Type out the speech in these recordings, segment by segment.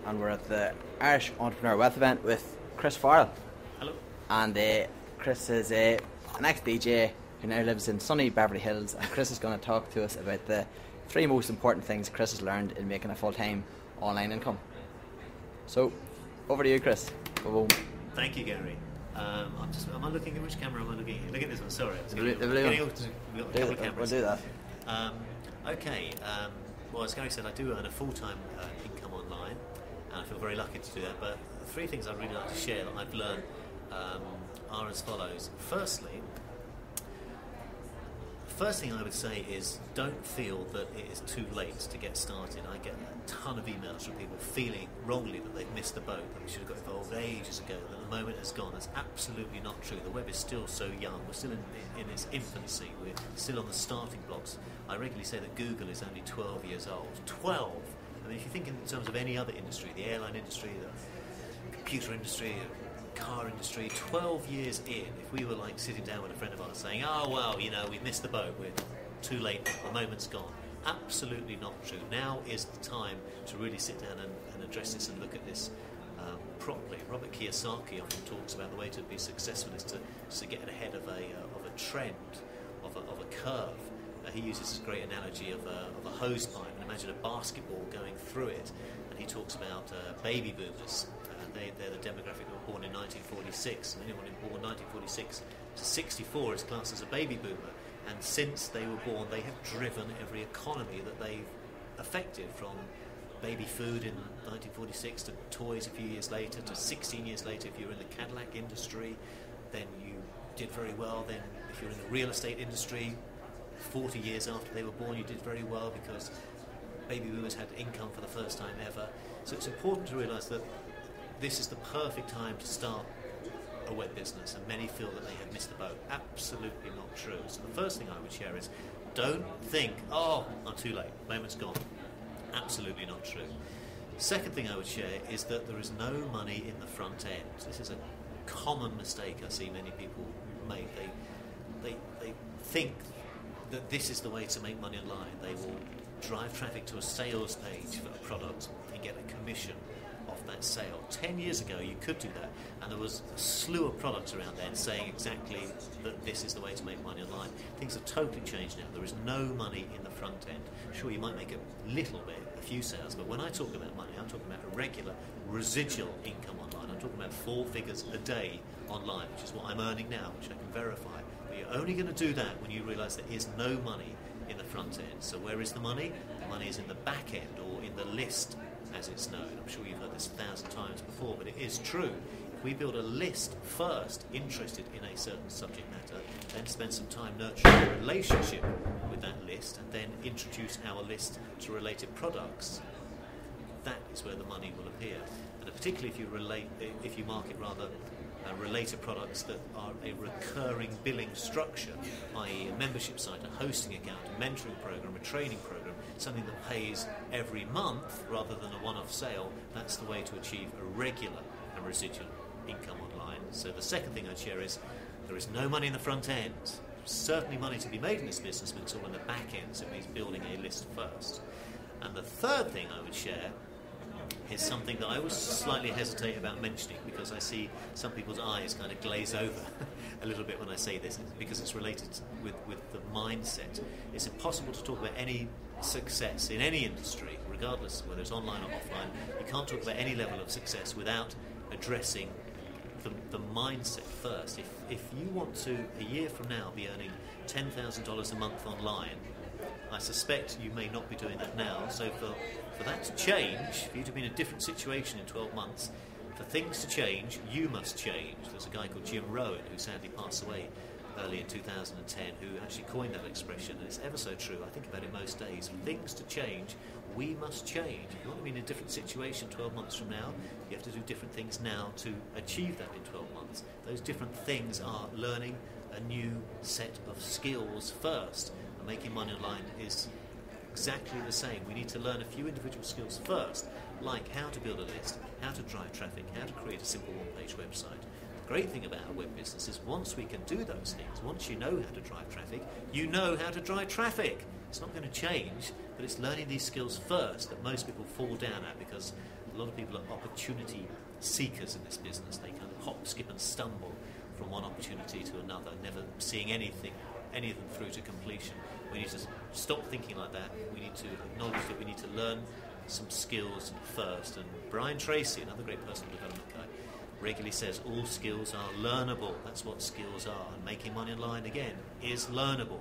and we're at the Irish Entrepreneur Wealth event with Chris Farrell. Hello. And Chris is an ex-DJ who now lives in sunny Beverly Hills, and Chris is going to talk to us about the 3 most important things Chris has learned in making a full-time online income. So, over to you, Chris. Boom. Thank you, Gary. Am I looking at which camera am I looking at? Look at this one, sorry. We'll do that. Okay. Well, as Gary said, I do earn a full-time income online, and I feel very lucky to do that. But the 3 things I'd really like to share that I've learned are as follows. First thing I would say is don't feel that it is too late to get started. I get a ton of emails from people feeling wrongly that they've missed the boat, that we should have got involved ages ago, that the moment has gone. That's absolutely not true. The web is still so young. We're still in its infancy. We're still on the starting blocks. I regularly say that Google is only 12 years old. 12! I mean, if you think in terms of any other industry, the airline industry, the computer industry, car industry, 12 years in, if we were like sitting down with a friend of ours saying, oh well, we've missed the boat, we're too late, the moment's gone. Absolutely not true. Now is the time to really sit down and address this and look at this properly. Robert Kiyosaki often talks about the way to be successful is to get ahead of a trend, of a curve. He uses this great analogy of a hose pipe, and imagine a basketball going through it, and he talks about baby boomers. They're the demographic that were born in 1946, and anyone born 1946 to 64 is classed as a baby boomer. And since they were born, they have driven every economy that they've affected, from baby food in 1946 to toys a few years later to 16 years later. If you're in the Cadillac industry, then you did very well. Then if you're in the real estate industry, 40 years after they were born, you did very well because baby boomers had income for the first time ever. So it's important to realise that this is the perfect time to start a web business, and many feel that they have missed the boat. Absolutely not true. So the first thing I would share is don't think, oh, I'm too late, moment's gone. Absolutely not true. Second thing I would share is that there is no money in the front end. This is a common mistake I see many people make. They think that this is the way to make money online. They will drive traffic to a sales page for a product and get a commission off that sale. 10 years ago you could do that, and there was a slew of products around then saying exactly that this is the way to make money online. Things have totally changed now. There is no money in the front end. Sure, you might make a little bit, a few sales, but when I talk about money, I'm talking about a regular residual income online. I'm talking about 4 figures a day online, which is what I'm earning now, which I can verify. But you're only going to do that when you realise there is no money in the front end. So where is the money? The money is in the back end, or in the list, as it's known. I'm sure you've heard this 1,000 times before, but it is true. If we build a list first, interested in a certain subject matter, then spend some time nurturing a relationship with that list, and then introduce our list to related products, that is where the money will appear. And particularly if you market related products that are a recurring billing structure, i.e. a membership site, a hosting account, a mentoring program, a training program, something that pays every month rather than a one-off sale, that's the way to achieve a regular and residual income online. So the second thing I'd share is there is no money in the front end. There's certainly money to be made in this business, but it's all in the back end, so it means building a list first. And the third thing I would share is something that I always slightly hesitate about mentioning, because I see some people's eyes kind of glaze over a little bit when I say this, because it's related with the mindset. It's impossible to talk about any success in any industry, regardless of whether it's online or offline. You can't talk about any level of success without addressing the mindset first. If you want to, a year from now, be earning $10,000 a month online, I suspect you may not be doing that now. So for that to change, for you to be in a different situation in 12 months, for things to change, you must change. There's a guy called Jim Rohn, who sadly passed away early in 2010, who actually coined that expression, and it's ever so true. I think about it most days. For things to change, we must change. If you want to be in a different situation 12 months from now, you have to do different things now to achieve that in 12 months. Those different things are learning a new set of skills first. And making money online is exactly the same. We need to learn a few individual skills first, like how to build a list, how to drive traffic, how to create a simple one-page website. The great thing about a web business is once we can do those things, once you know how to drive traffic, you know how to drive traffic. It's not going to change, but it's learning these skills first that most people fall down at, because A lot of people are opportunity seekers in this business. They kind of hop, skip and stumble from one opportunity to another, never seeing any of them through to completion. We need to stop thinking like that. We need to acknowledge that we need to learn some skills first. And Brian Tracy, another great personal development guy, regularly says all skills are learnable. That's what skills are. And making money online, again, is learnable.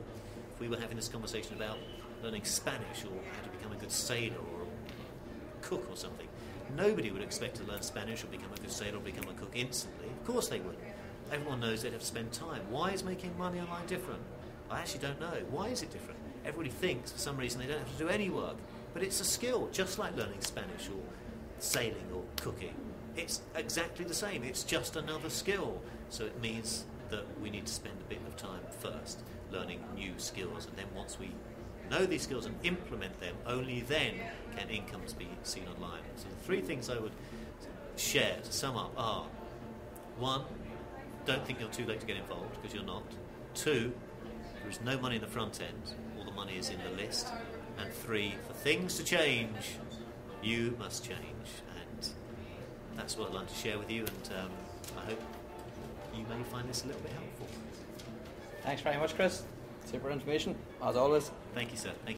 If we were having this conversation about learning Spanish or how to become a good sailor or a cook or something, nobody would expect to learn Spanish or become a good sailor or become a cook instantly. Of course they would. Everyone knows they'd have to spend time. Why is making money online different? I actually don't know. Why is it different? Everybody thinks for some reason they don't have to do any work, but it's a skill, just like learning Spanish or sailing or cooking. It's exactly the same. It's just another skill. So it means that we need to spend a bit of time first learning new skills, and then once we know these skills and implement them, only then can incomes be seen online. So the three things I would share to sum up are: 1, don't think you're too late to get involved, because you're not. 2, there is no money in the front end, all the money is in the list. And 3, for things to change, you must change. And that's what I'd like to share with you, and I hope you may find this a little bit helpful. Thanks very much, Chris. Super information, as always. Thank you, sir. Thank you.